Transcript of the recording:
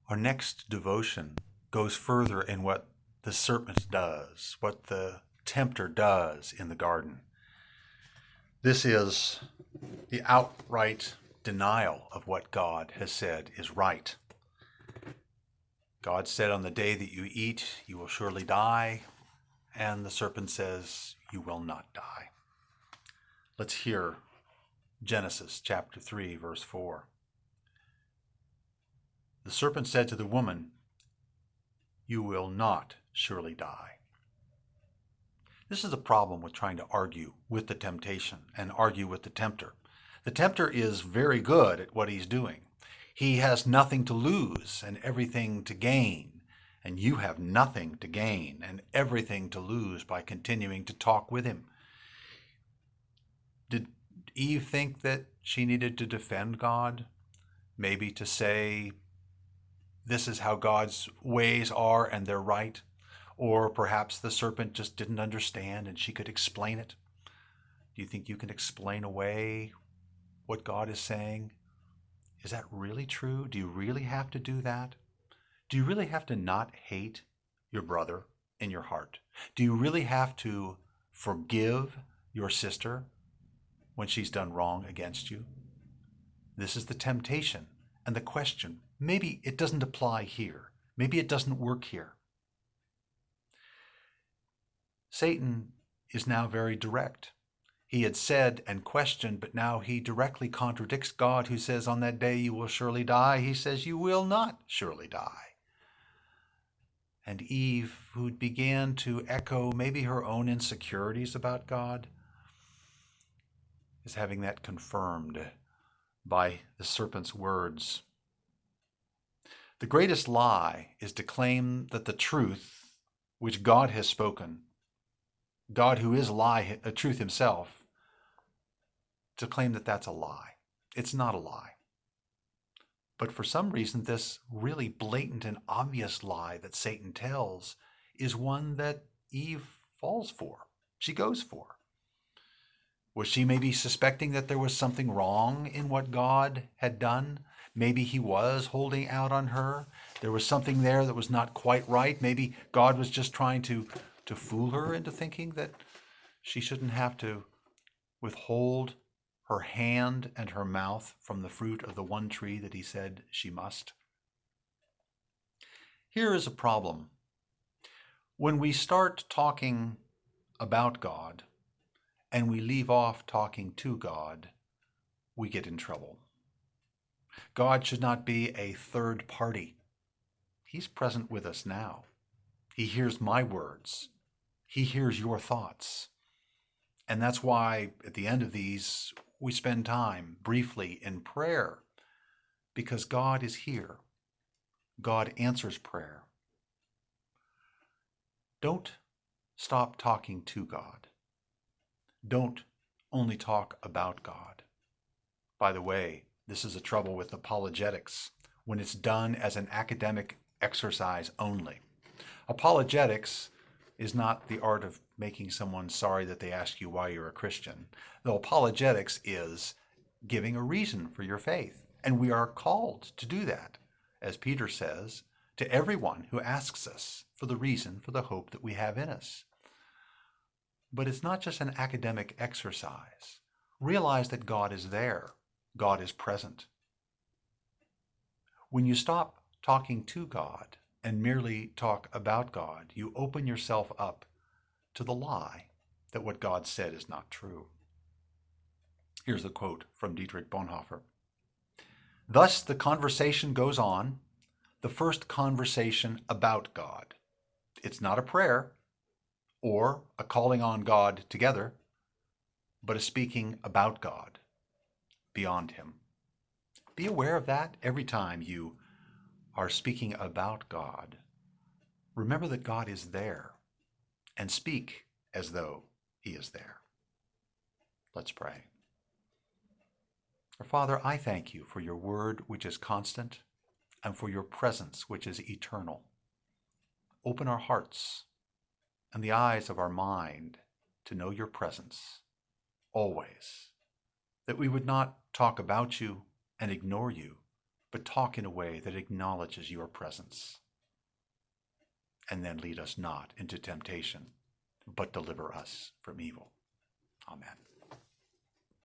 Our next devotion goes further in what the serpent does, what the tempter does in the garden. This is the outright denial of what God has said is right. God said, on the day that you eat, you will surely die. And the serpent says, you will not die. Let's hear Genesis chapter 3, verse 4. The serpent said to the woman, you will not surely die. This is a problem with trying to argue with the temptation and argue with the tempter. The tempter is very good at what he's doing. He has nothing to lose and everything to gain, and you have nothing to gain and everything to lose by continuing to talk with him. Did Eve think that she needed to defend God? Maybe to say, this is how God's ways are and they're right? Or perhaps the serpent just didn't understand and she could explain it. Do you think you can explain away what God is saying? Is that really true? Do you really have to do that? Do you really have to not hate your brother in your heart? Do you really have to forgive your sister when she's done wrong against you? This is the temptation and the question. Maybe it doesn't apply here. Maybe it doesn't work here. Satan is now very direct. He had said and questioned, but now he directly contradicts God, who says, on that day you will surely die. He says, you will not surely die. And Eve, who began to echo maybe her own insecurities about God, is having that confirmed by the serpent's words. The greatest lie is to claim that the truth which God has spoken, God who is truth himself, to claim that that's a lie. It's not a lie. But for some reason, this really blatant and obvious lie that Satan tells is one that Eve falls for. She goes for. Was she maybe suspecting that there was something wrong in what God had done? Maybe he was holding out on her. There was something there that was not quite right. Maybe God was just trying to fool her into thinking that she shouldn't have to withhold her hand and her mouth from the fruit of the one tree that he said she must. Here is a problem. When we start talking about God and we leave off talking to God, we get in trouble. God should not be a third party. He's present with us now. He hears my words. He hears your thoughts. And that's why at the end of these, we spend time briefly in prayer, because God is here. God answers prayer. Don't stop talking to God. Don't only talk about God. By the way, this is a trouble with apologetics when it's done as an academic exercise only. Apologetics is not the art of making someone sorry that they ask you why you're a Christian. Though apologetics is giving a reason for your faith. And we are called to do that, as Peter says, to everyone who asks us for the reason for the hope that we have in us. But it's not just an academic exercise. Realize that God is there. God is present. When you stop talking to God and merely talk about God, you open yourself up to the lie that what God said is not true. Here's a quote from Dietrich Bonhoeffer. Thus the conversation goes on, the first conversation about God. It's not a prayer or a calling on God together, but a speaking about God, beyond him. Be aware of that every time you are speaking about God. Remember that God is there, and speak as though he is there. Let's pray. Our Father, I thank you for your word, which is constant, and for your presence, which is eternal. Open our hearts and the eyes of our mind to know your presence, always, that we would not talk about you and ignore you, but talk in a way that acknowledges your presence. And then lead us not into temptation, but deliver us from evil. Amen.